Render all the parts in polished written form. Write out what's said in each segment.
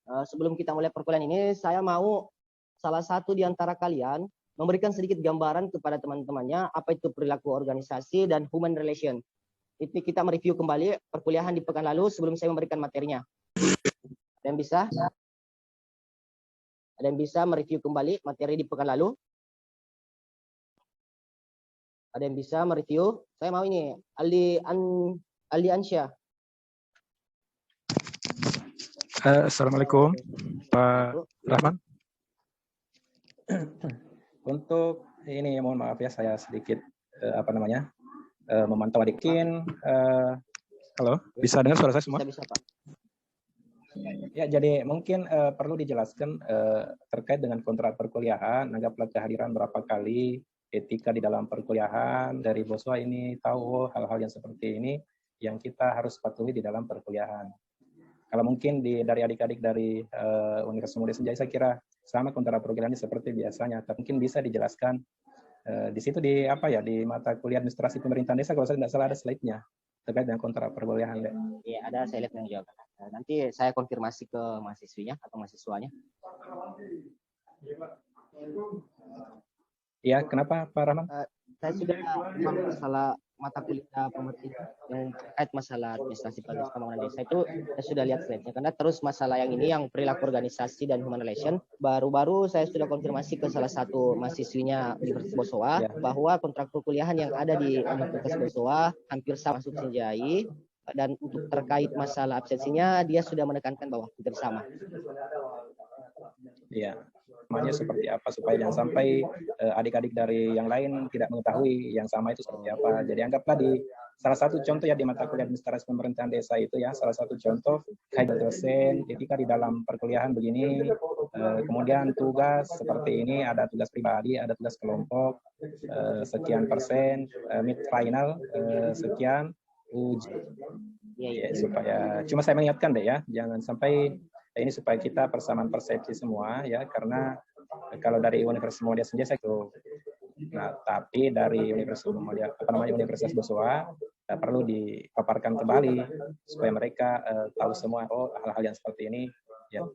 Sebelum kita mulai perkuliahan ini, saya mau salah satu di antara kalian memberikan sedikit gambaran kepada teman-temannya apa itu perilaku organisasi dan human relation. Itu kita mereview kembali perkuliahan di pekan lalu sebelum saya memberikan materinya. Ada yang bisa? Ada yang bisa mereview kembali materi di pekan lalu? Ada yang bisa mereview? Saya mau ini, Aldi Ansyah. Assalamualaikum, Pak Rahman. Untuk ini mohon maaf ya, saya sedikit memantau adikin. Halo, bisa dengar suara saya semua? Bisa, Pak. Ya, jadi mungkin perlu dijelaskan terkait dengan kontrak perkuliahan. Anggaplah kehadiran berapa kali, etika di dalam perkuliahan dari BOSWA ini tahu hal-hal yang seperti ini yang kita harus patuhi di dalam perkuliahan. Kalau mungkin dari adik-adik dari Universitas Muda Senja, saya kira sama kontrak perkuliahan ini seperti biasanya. Tapi mungkin bisa dijelaskan di situ di mata kuliah administrasi pemerintahan desa, kalau saya tidak salah ada slide-nya terkait dengan kontrak perkuliahan. Iya, ada slide-nya juga. Nanti saya konfirmasi ke mahasiswinya atau mahasiswanya. Ya, kenapa Pak Rahman? Saya sudah masalah mata kuliah pemerintah yang terkait masalah administrasi pembangunan desa itu saya sudah lihat slide-nya, karena terus masalah yang ini yang perilaku organisasi dan human relation baru-baru saya sudah konfirmasi ke salah satu mahasiswinya Universitas BOSWA bahwa kontrak perkuliahan yang ada di Universitas BOSWA hampir sama masuk Senjai, dan untuk terkait masalah absensinya dia sudah menekankan bahwa hampir sama. Iya. Namanya seperti apa supaya jangan sampai adik-adik dari yang lain tidak mengetahui yang sama itu seperti apa. Jadi anggaplah di salah satu contoh ya di mata kuliah administrasi pemerintahan desa itu ya, salah satu contoh kayak dosen etika di dalam perkuliahan begini, kemudian tugas seperti ini, ada tugas pribadi, ada tugas kelompok, sekian persen, mid final sekian, uji. Ya, supaya cuma saya mengingatkan deh ya, jangan sampai ini supaya kita persamaan persepsi semua ya, karena kalau dari Universitas Muhammadiyah Senja itu, nah tapi dari Universitas BOSWA perlu dipaparkan kembali supaya mereka tahu semua hal-hal yang seperti ini ya.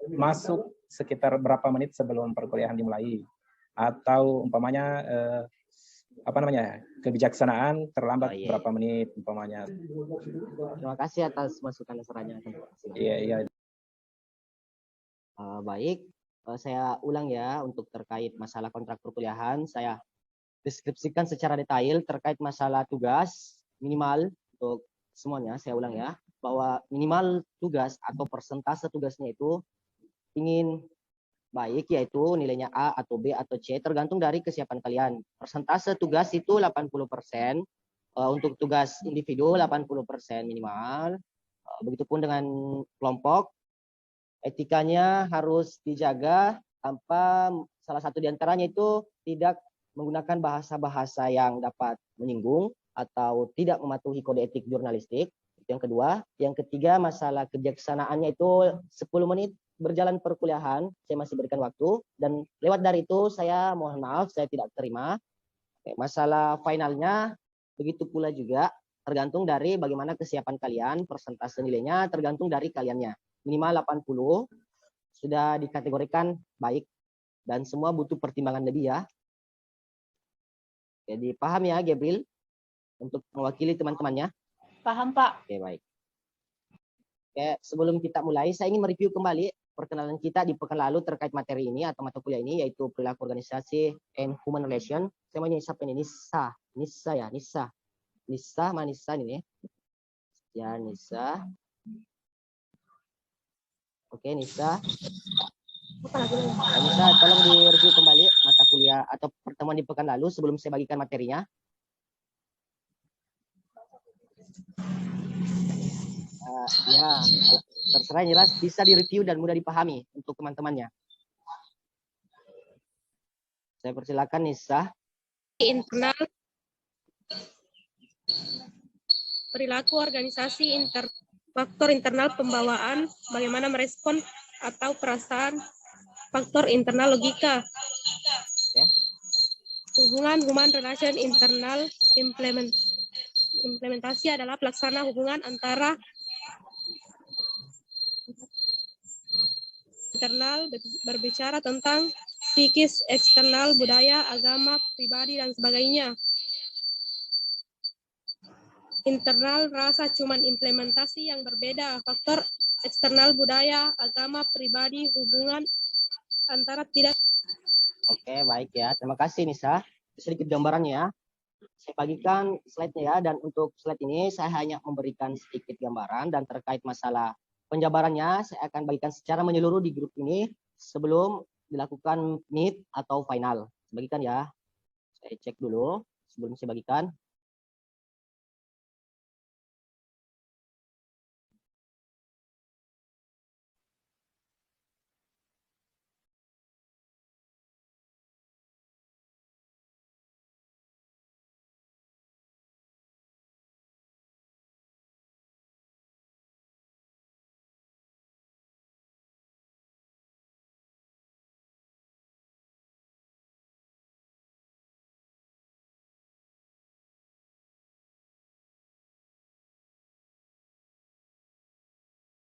Masuk sekitar berapa menit sebelum perkuliahan dimulai, atau umpamanya kebijaksanaan terlambat berapa menit umpamanya. Terima kasih atas masukan dan sarannya. Iya. Baik, saya ulang ya untuk terkait masalah kontrak perkuliahan. Saya deskripsikan secara detail terkait masalah tugas minimal untuk semuanya. Saya ulang ya, bahwa minimal tugas atau persentase tugasnya itu ingin baik, yaitu nilainya A atau B atau C, tergantung dari kesiapan kalian. Persentase tugas itu 80%, untuk tugas individu 80% minimal. Begitupun dengan kelompok, etikanya harus dijaga tanpa salah satu diantaranya itu tidak menggunakan bahasa-bahasa yang dapat menyinggung atau tidak mematuhi kode etik jurnalistik. Itu yang kedua. Yang ketiga, masalah kebijaksanaannya itu 10 menit berjalan perkuliahan, saya masih berikan waktu, dan lewat dari itu saya mohon maaf, saya tidak terima. Masalah finalnya begitu pula juga, tergantung dari bagaimana kesiapan kalian, persentase nilainya tergantung dari kaliannya. Minimal 80 sudah dikategorikan baik, dan semua butuh pertimbangan lebih ya. Jadi paham ya Gabriel untuk mewakili teman-temannya? Paham Pak. Oke, baik. Oke, sebelum kita mulai, saya ingin mereview kembali perkenalan kita di pekan lalu terkait materi ini atau mata kuliah ini, yaitu perilaku organisasi and human relation. Saya mau nyisap ini Nisa mana Nisa ini ya, Nisa. Oke, Nisa. Nisa, tolong direview kembali mata kuliah atau pertemuan di pekan lalu sebelum saya bagikan materinya. Ya, terserah, yang jelas bisa direview dan mudah dipahami untuk teman-temannya. Saya persilakan Nisa. Internal perilaku organisasi, faktor internal pembawaan, bagaimana merespon atau perasaan, faktor internal logika, hubungan human relation internal implement. implementasi adalah pelaksana hubungan antara internal, berbicara tentang psikis, eksternal, budaya, agama, pribadi, dan sebagainya. Internal rasa cuman implementasi yang berbeda, faktor eksternal, budaya, agama, pribadi, hubungan antara tidak. Oke, baik ya. Terima kasih Nisa. Sedikit gambarannya ya. Saya bagikan slide-nya ya, dan untuk slide ini saya hanya memberikan sedikit gambaran, dan terkait masalah penjabarannya saya akan bagikan secara menyeluruh di grup ini sebelum dilakukan meet atau final. Bagikan ya. Saya cek dulu sebelum saya bagikan.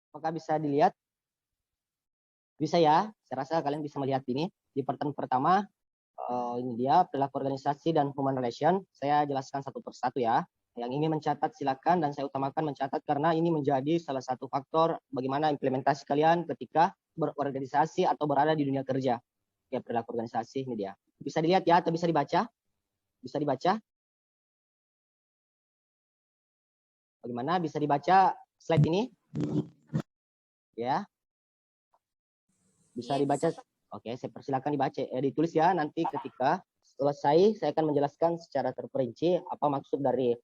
Apakah bisa dilihat? Bisa ya, saya rasa kalian bisa melihat ini. Di pertemuan pertama, ini dia perilaku organisasi dan human relation. Saya jelaskan satu persatu ya. Yang ingin mencatat silakan, dan saya utamakan mencatat karena ini menjadi salah satu faktor bagaimana implementasi kalian ketika berorganisasi atau berada di dunia kerja. Ya, perilaku organisasi ini dia. Bisa dilihat ya atau bisa dibaca? Bisa dibaca? Bagaimana, bisa dibaca slide ini? Ya. Bisa dibaca? Oke, saya persilakan dibaca, ditulis ya. Nanti ketika selesai saya akan menjelaskan secara terperinci apa maksud dari